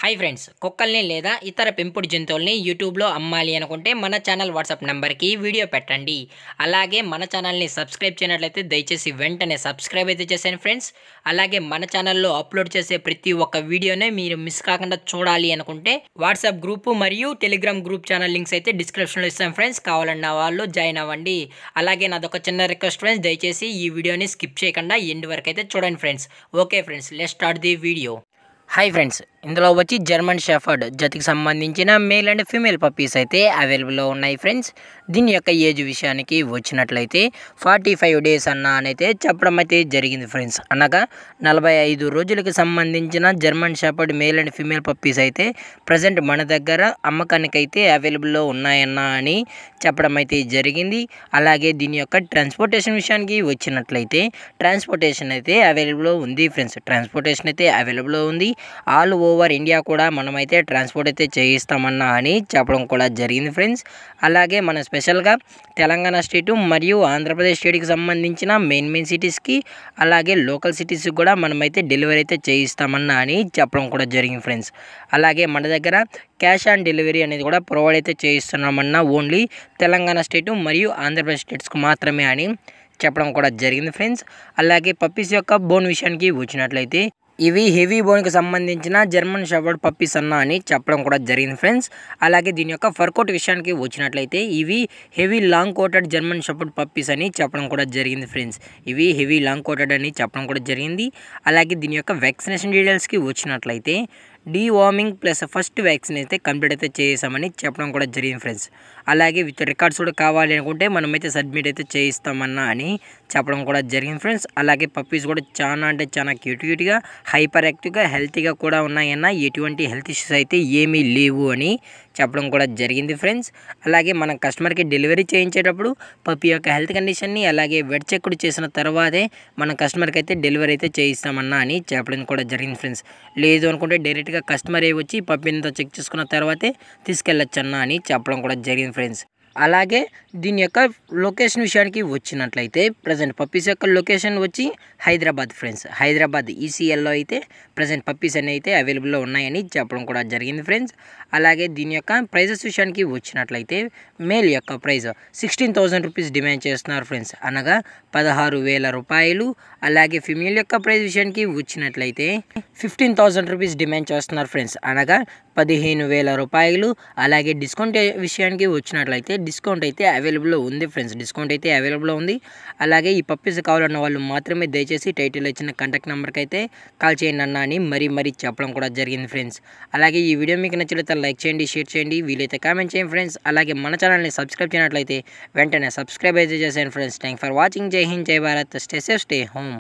Hi friends, కుక్కల్ని లేదా ఇతర పెంపుడు జంతువుల్ని యూట్యూబ్లో అమ్మాలి అనుకుంటే మన ఛానల్ వాట్సాప్ నెంబర్కి వీడియో పెట్టండి. అలాగే మన ఛానల్ని సబ్స్క్రైబ్ చేయనట్లయితే దయచేసి వెంటనే సబ్స్క్రైబ్ అయితే చేశాను ఫ్రెండ్స్. అలాగే మన ఛానల్లో అప్లోడ్ చేసే ప్రతి ఒక్క వీడియోనే మీరు మిస్ కాకుండా చూడాలి అనుకుంటే వాట్సాప్ గ్రూపు మరియు టెలిగ్రామ్ గ్రూప్ ఛానల్ లింక్స్ అయితే డిస్క్రిప్షన్లో ఇస్తాను ఫ్రెండ్స్. కావాలన్న వాళ్ళు జాయిన్ అవ్వండి. అలాగే నాదొక చిన్న రిక్వెస్ట్ ఫ్రెండ్స్, దయచేసి ఈ వీడియోని స్కిప్ చేయకుండా ఎండ్ వరకు అయితే చూడండి friends. Okay friends, let's start the video. Hi friends, ఇందులో వచ్చి జర్మన్ షెఫర్డ్ జతికి సంబంధించిన మేల్ అండ్ ఫీమేల్ పప్పీస్ అయితే అవైలబుల్లో ఉన్నాయి ఫ్రెండ్స్. దీని యొక్క ఏజ్ విషయానికి వచ్చినట్లయితే 45 డేస్ అయితే చెప్పడం అయితే జరిగింది ఫ్రెండ్స్. అనగా 45 రోజులకి సంబంధించిన German shepherd male and female puppies అయితే ప్రజెంట్ మన దగ్గర అమ్మకానికి అయితే అవైలబుల్లో ఉన్నాయని చెప్పడం అయితే జరిగింది. అలాగే దీని యొక్క ట్రాన్స్పోర్టేషన్ విషయానికి వచ్చినట్లయితే ట్రాన్స్పోర్టేషన్ అయితే అవైలబుల్లో ఉంది ఫ్రెండ్స్. ట్రాన్స్పోర్టేషన్ అయితే అవైలబుల్లో ఉంది. ఆల్ ఓవర్ ఇండియా కూడా మనమైతే ట్రాన్స్పోర్ట్ అయితే చేయిస్తామని చెప్పడం కూడా జరిగింది ఫ్రెండ్స్. అలాగే మన స్పెషల్గా తెలంగాణ స్టేటు మరియు ఆంధ్రప్రదేశ్ స్టేట్కి సంబంధించిన మెయిన్ సిటీస్కి అలాగే లోకల్ సిటీస్కి కూడా మనమైతే డెలివరీ అయితే చేయిస్తామని చెప్పడం కూడా జరిగింది ఫ్రెండ్స్. అలాగే మన దగ్గర క్యాష్ ఆన్ డెలివరీ అనేది కూడా ప్రొవైడ్ అయితే చేయిస్తున్నామన్నా ఓన్లీ తెలంగాణ స్టేటు మరియు ఆంధ్రప్రదేశ్ స్టేట్స్కి మాత్రమే అని చెప్పడం కూడా జరిగింది ఫ్రెండ్స్. అలాగే పప్పీస్ యొక్క బోన్ విషయానికి వచ్చినట్లయితే ఇవి హెవీ బోన్కి సంబంధించిన జర్మన్ షెఫర్డ్ పప్పీస్ అని చెప్పడం కూడా జరిగింది ఫ్రెండ్స్. అలాగే దీని యొక్క ఫర్ కోట్ విషయానికి వచ్చినట్లయితే ఇవి heavy long coated German shepherd puppies అని చెప్పడం కూడా జరిగింది ఫ్రెండ్స్. ఇవి హెవీ లాంగ్ కోటెడ్ అని చెప్పడం కూడా జరిగింది. అలాగే దీని యొక్క వ్యాక్సినేషన్ డీటెయిల్స్కి వచ్చినట్లయితే డీవార్మింగ్ ప్లస్ ఫస్ట్ వ్యాక్సిన్ అయితే కంప్లీట్ అయితే చేసామని చెప్పడం కూడా జరిగింది ఫ్రెండ్స్. అలాగే విత్ రికార్డ్స్ కూడా కావాలి అనుకుంటే మనమైతే సబ్మిట్ అయితే చేయిస్తామని చెప్పడం కూడా జరిగింది ఫ్రెండ్స్. అలాగే పప్పీస్ కూడా చాలా క్యూట్గా హైపర్ యాక్టివ్గా హెల్తీగా కూడా ఉన్నాయన్నా ఎటువంటి హెల్త్ ఇష్యూస్ అయితే ఏమీ లేవు అని చెప్పడం కూడా జరిగింది ఫ్రెండ్స్. అలాగే మన కస్టమర్కి డెలివరీ చేయించేటప్పుడు పప్పీ యొక్క హెల్త్ కండిషన్ని అలాగే వెట్ చెక్ చేసిన తర్వాతే మన కస్టమర్కి అయితే డెలివరీ అయితే చేయిస్తామని చెప్పడం కూడా జరిగింది ఫ్రెండ్స్. లేదు అనుకుంటే డైరెక్ట్గా కస్టమర్ వచ్చి పప్పీని చెక్ చేసుకున్న తర్వాతే తీసుకెళ్ళొచ్చన్నా అని చెప్పడం కూడా జరిగింది ఫ్రెండ్స్. అలాగే దీని యొక్క లొకేషన్ విషయానికి వచ్చినట్లయితే ప్రజెంట్ పప్పీస్ యొక్క లొకేషన్ వచ్చి హైదరాబాద్ ఫ్రెండ్స్. హైదరాబాద్ ఈసీఎల్లో అయితే ప్రజెంట్ పప్పీస్ అన్ని అయితే అవైలబుల్లో ఉన్నాయని చెప్పడం కూడా జరిగింది ఫ్రెండ్స్. అలాగే దీని యొక్క ప్రైజెస్ విషయానికి వచ్చినట్లయితే మేల్ యొక్క ప్రైజ్ 16,000 రూపీస్ డిమాండ్ చేస్తున్నారు ఫ్రెండ్స్, అనగా 16,000 రూపాయలు. అలాగే ఫిమేల్ యొక్క ప్రైజ్ విషయానికి వచ్చినట్లయితే 15,000 రూపీస్ డిమాండ్ చేస్తున్నారు ఫ్రెండ్స్, అనగా 15,000 రూపాయలు. అలాగే డిస్కౌంట్ విషయానికి వచ్చినట్లయితే డిస్కౌంట్ అయితే అవైలబుల్లో ఉంది ఫ్రెండ్స్. డిస్కౌంట్ అయితే అవైలబుల్లో ఉంది. అలాగే ఈ పప్పీస్ కావాలన్న వాళ్ళు మాత్రమే దయచేసి టైటిల్లో ఇచ్చిన కాంటాక్ట్ నెంబర్కి అయితే కాల్ చేయండి అని మరీ చెప్పడం కూడా జరిగింది ఫ్రెండ్స్. అలాగే ఈ వీడియో మీకు నచ్చినట్లయితే లైక్ చేయండి, షేర్ చేయండి, వీలైతే కామెంట్ చేయండి ఫ్రెండ్స్. అలాగే మన ఛానల్ని సబ్స్క్రైబ్ చేయనట్లయితే వెంటనే సబ్స్క్రైబ్ అయితే చేసేయండి ఫ్రెండ్స్. Thank for watching. జై హింద్, జై Bharat, stay safe, stay home.